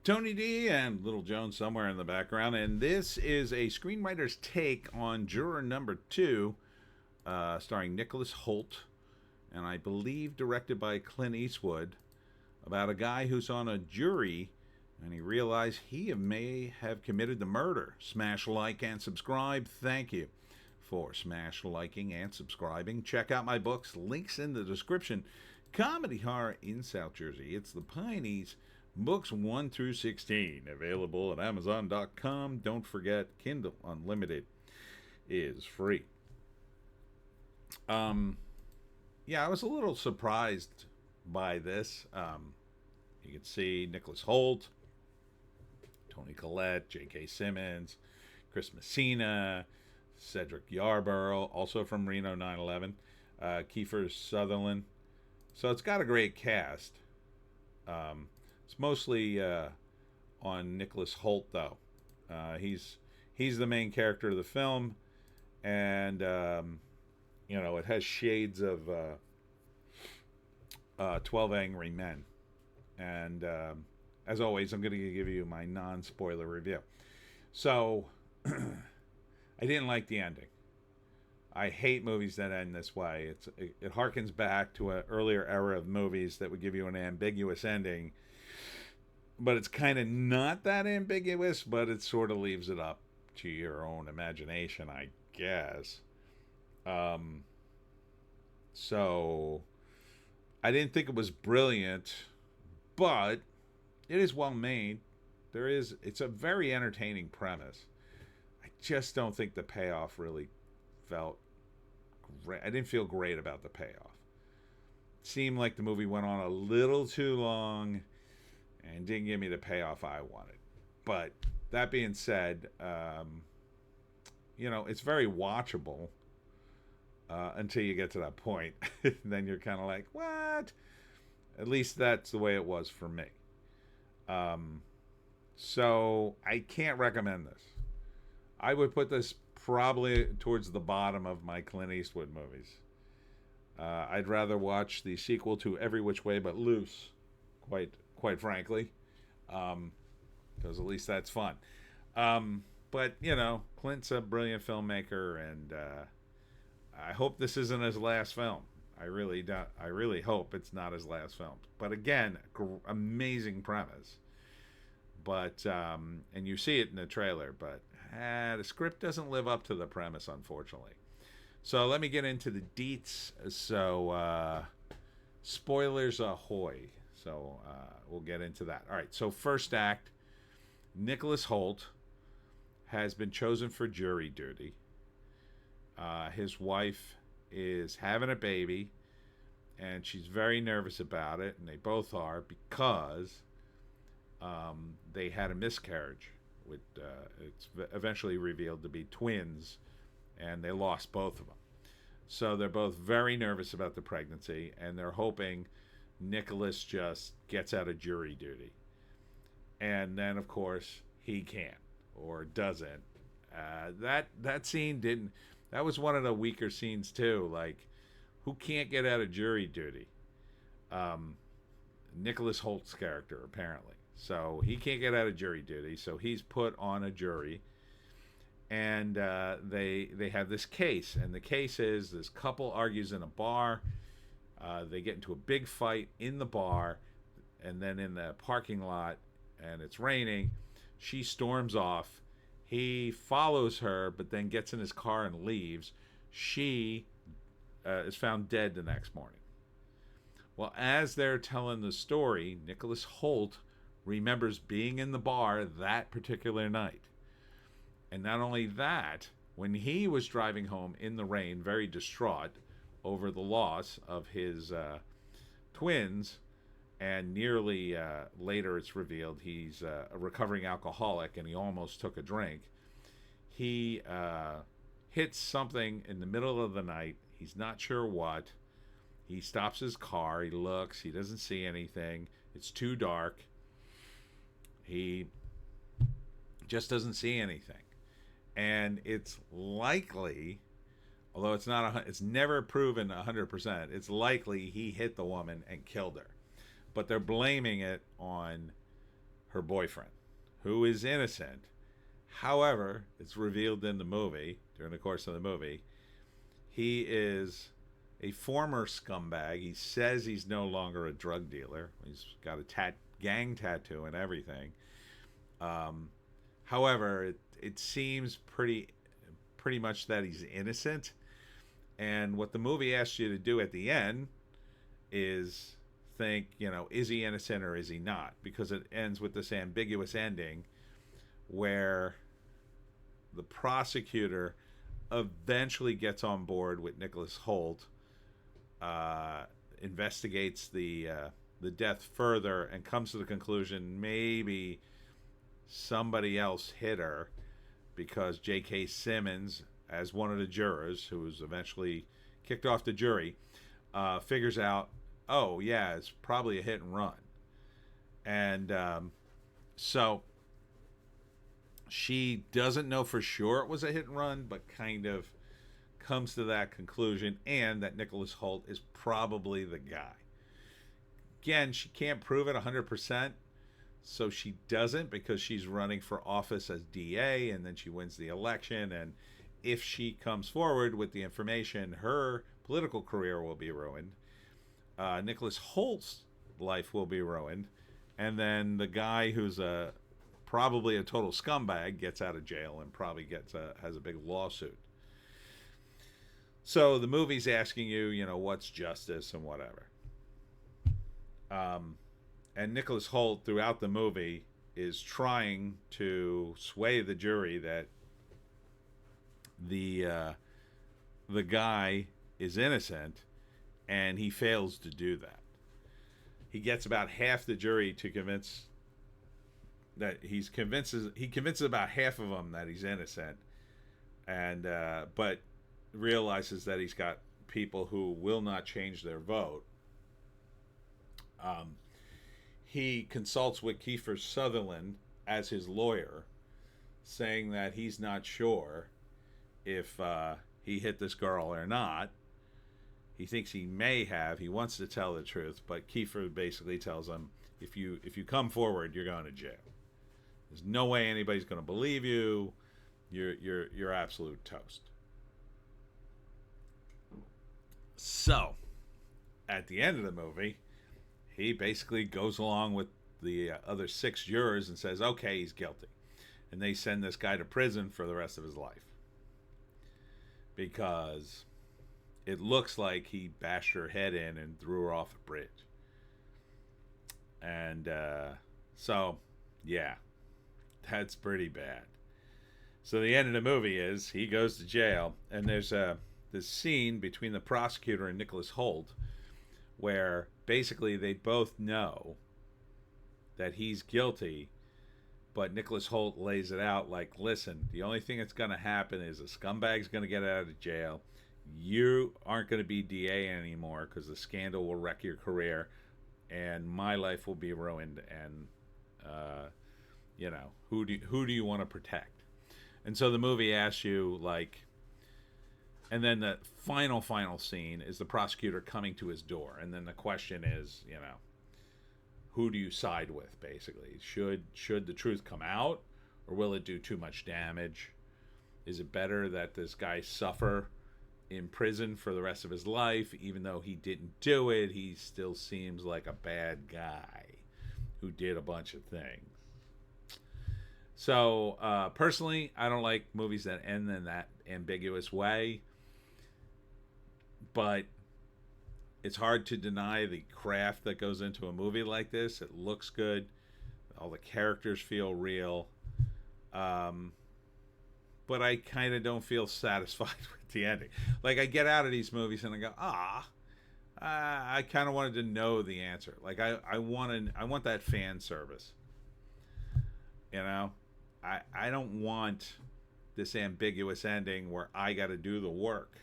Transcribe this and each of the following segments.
Tony D and Little Jones somewhere in the background, and this is a screenwriter's take on Juror number 2, starring Nicholas Hoult, and I believe directed by Clint Eastwood, about a guy who's on a jury and he realized he may have committed the murder. Smash like and subscribe. Thank you for smash liking and subscribing. Check out my books, links in the description. Comedy horror in South Jersey. It's the Pineys. Books 1 through 16, available at Amazon.com. Don't forget, Kindle Unlimited is free. Yeah, I was a little surprised by this. You can see Nicholas Hoult, Tony Collette, J.K. Simmons, Chris Messina, Cedric Yarborough, also from Reno 9/11, Kiefer Sutherland. So it's got a great cast. It's mostly on Nicholas Hoult, though. He's the main character of the film, and it has shades of 12 Angry Men. And as always, I'm going to give you my non-spoiler review. So, I didn't like the ending. I hate movies that end this way. It harkens back to an earlier era of movies that would give you an ambiguous ending, but it's kind of not that ambiguous, but it sort of leaves it up to your own imagination, I guess. So I didn't think it was brilliant, but it is well made. It's a very entertaining premise. I just don't think the payoff really felt great. I didn't feel great about the payoff. It seemed like the movie went on a little too long and didn't give me the payoff I wanted. But that being said, it's very watchable until you get to that point. Then you're kind of like, what? At least that's the way it was for me. So I can't recommend this. I would put this probably towards the bottom of my Clint Eastwood movies. I'd rather watch the sequel to Every Which Way But Loose, quite frankly, because at least that's fun. But Clint's a brilliant filmmaker, and I hope this isn't his last film. I really hope it's not his last film. But again, amazing premise. But and you see it in the trailer, but the script doesn't live up to the premise, unfortunately. So let me get into the deets. So spoilers ahoy. So we'll get into that. All right. So first act, Nicholas Hoult has been chosen for jury duty. His wife is having a baby, and she's very nervous about it, and they both are, because they had a miscarriage. It's eventually revealed to be twins, and they lost both of them. So they're both very nervous about the pregnancy, and they're hoping Nicholas just gets out of jury duty. And then, of course, he can't or doesn't. That scene didn't. That was one of the weaker scenes too. Like, who can't get out of jury duty? Nicholas Holt's character, apparently. So he can't get out of jury duty. So he's put on a jury, and they have this case. And the case is this couple argues in a bar. They get into a big fight in the bar, and then in the parking lot, and it's raining. She storms off. He follows her, but then gets in his car and leaves. She is found dead the next morning. Well, as they're telling the story, Nicholas Hoult remembers being in the bar that particular night. And not only that, when he was driving home in the rain, very distraught over the loss of his twins, and nearly later it's revealed he's a recovering alcoholic and he almost took a drink. He hits something in the middle of the night. He's not sure what. He stops his car. He looks. He doesn't see anything. It's too dark. He just doesn't see anything. And it's likely, although it's never proven 100%, it's likely he hit the woman and killed her. But they're blaming it on her boyfriend, who is innocent. However, it's revealed in the movie, during the course of the movie, he is a former scumbag. He says he's no longer a drug dealer. He's got a gang tattoo and everything. However, it seems pretty much that he's innocent. And what the movie asks you to do at the end is think, is he innocent or is he not? Because it ends with this ambiguous ending where the prosecutor eventually gets on board with Nicholas Hoult, investigates the death further, and comes to the conclusion maybe somebody else hit her, because J.K. Simmons, as one of the jurors who was eventually kicked off the jury, figures out, oh yeah, it's probably a hit and run. And so she doesn't know for sure it was a hit and run, but kind of comes to that conclusion, and that Nicholas Hoult is probably the guy. Again, she can't prove it 100%, so she doesn't, because she's running for office as DA, and then she wins the election, and if she comes forward with the information, her political career will be ruined. Nicholas Holt's life will be ruined, and then the guy who's probably a total scumbag gets out of jail and probably has a big lawsuit. So the movie's asking you, what's justice and whatever. And Nicholas Hoult, throughout the movie, is trying to sway the jury that the guy is innocent, and he fails to do that. He gets about half the jury to convince that he convinces about half of them that he's innocent, and but realizes that he's got people who will not change their vote. He consults with Kiefer Sutherland as his lawyer, saying that he's not sure if he hit this girl or not. He thinks he may have. He wants to tell the truth, but Kiefer basically tells him, if you come forward, you're going to jail. There's no way anybody's going to believe you. You're absolute toast. So, at the end of the movie, he basically goes along with the other 6 jurors and says, okay, he's guilty. And they send this guy to prison for the rest of his life, because it looks like he bashed her head in and threw her off a bridge. And so, yeah, that's pretty bad. So the end of the movie is he goes to jail, and there's this scene between the prosecutor and Nicholas Hoult where basically they both know that he's guilty, but Nicholas Hoult lays it out like, listen, the only thing that's going to happen is a scumbag's going to get out of jail. You aren't going to be DA anymore because the scandal will wreck your career, and my life will be ruined, and who do you want to protect? And so the movie asks you, like, and then the final scene is the prosecutor coming to his door, and then the question is, who do you side with, basically? Should the truth come out, or will it do too much damage? Is it better that this guy suffer in prison for the rest of his life? Even though he didn't do it, he still seems like a bad guy who did a bunch of things. So, personally, I don't like movies that end in that ambiguous way. But it's hard to deny the craft that goes into a movie like this. It looks good. All the characters feel real. But I kind of don't feel satisfied with the ending. Like, I get out of these movies and I go, I kind of wanted to know the answer. Like, I want that fan service. I don't want this ambiguous ending where I got to do the work.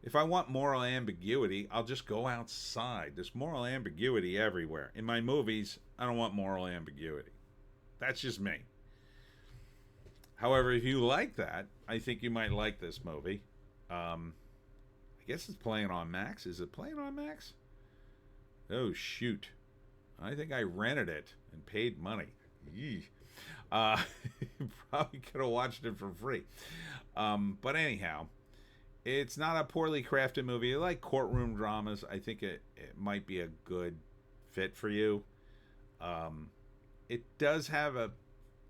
If I want moral ambiguity, I'll just go outside. There's moral ambiguity everywhere. In my movies, I don't want moral ambiguity. That's just me. However, if you like that, I think you might like this movie. I guess it's playing on Max. Is it playing on Max? Oh, shoot. I think I rented it and paid money. Yee. Probably could have watched it for free. But anyhow, it's not a poorly crafted movie. You like courtroom dramas, I think it might be a good fit for you. Um, it does have a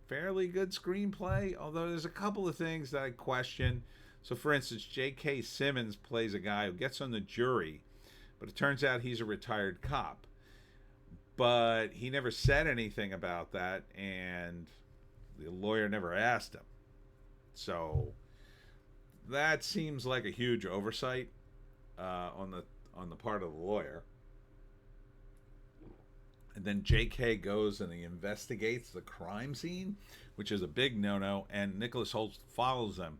fairly good screenplay, although there's a couple of things that I question. So, for instance, J.K. Simmons plays a guy who gets on the jury, but it turns out he's a retired cop. But he never said anything about that, and the lawyer never asked him. So that seems like a huge oversight on the part of the lawyer. And then J.K. goes and he investigates the crime scene, which is a big no-no, and Nicholas Hoult follows them.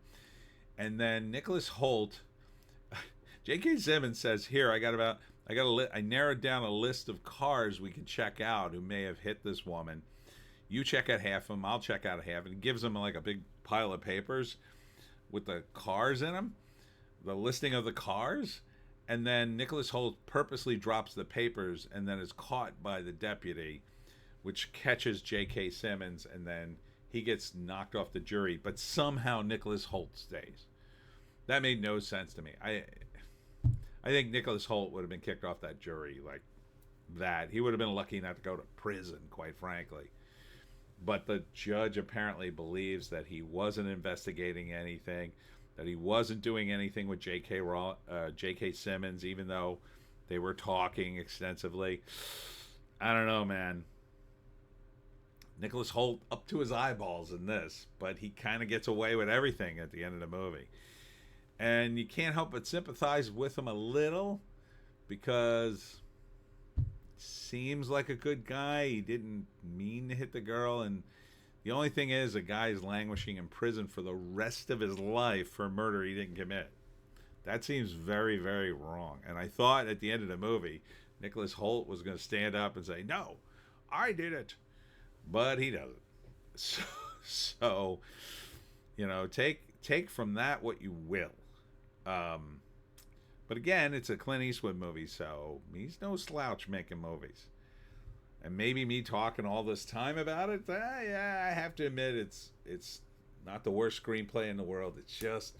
And then Nicholas Hoult, J.K. Simmons says, "Here, I narrowed down a list of cars we can check out who may have hit this woman. You check out half of them, I'll check out half." And he gives them like a big pile of papers with the cars in them, the listing of the cars. And then Nicholas Hoult purposely drops the papers and then is caught by the deputy, which catches J.K. Simmons, and then he gets knocked off the jury. But somehow Nicholas Hoult stays. That made no sense to me. I think Nicholas Hoult would have been kicked off that jury like that. He would have been lucky not to go to prison, quite frankly. But the judge apparently believes that he wasn't investigating anything, that he wasn't doing anything with J.K. Simmons, even though they were talking extensively. I don't know, man. Nicholas Hoult up to his eyeballs in this, but he kind of gets away with everything at the end of the movie. And you can't help but sympathize with him a little, because seems like a good guy. He didn't mean to hit the girl, and the only thing is, a guy is languishing in prison for the rest of his life for murder he didn't commit. That seems very, very wrong. And I thought at the end of the movie, Nicholas Hoult was going to stand up and say, "No, I did it," but he doesn't. So take from that what you will. But again, it's a Clint Eastwood movie, so he's no slouch making movies. And maybe me talking all this time about it, yeah, I have to admit it's not the worst screenplay in the world. It's just,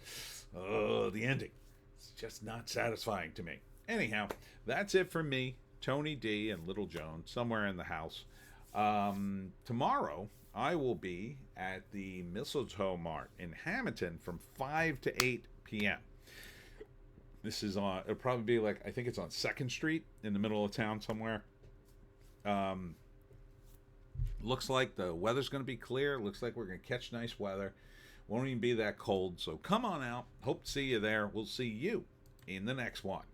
the ending. It's just not satisfying to me. Anyhow, that's it for me, Tony D, and Little Joan, somewhere in the house. Tomorrow, I will be at the Mistletoe Mart in Hamilton from 5 to 8 p.m. This is it'll probably be like, I think it's on 2nd Street in the middle of town somewhere. Looks like the weather's going to be clear. Looks like we're going to catch nice weather. Won't even be that cold. So come on out. Hope to see you there. We'll see you in the next one.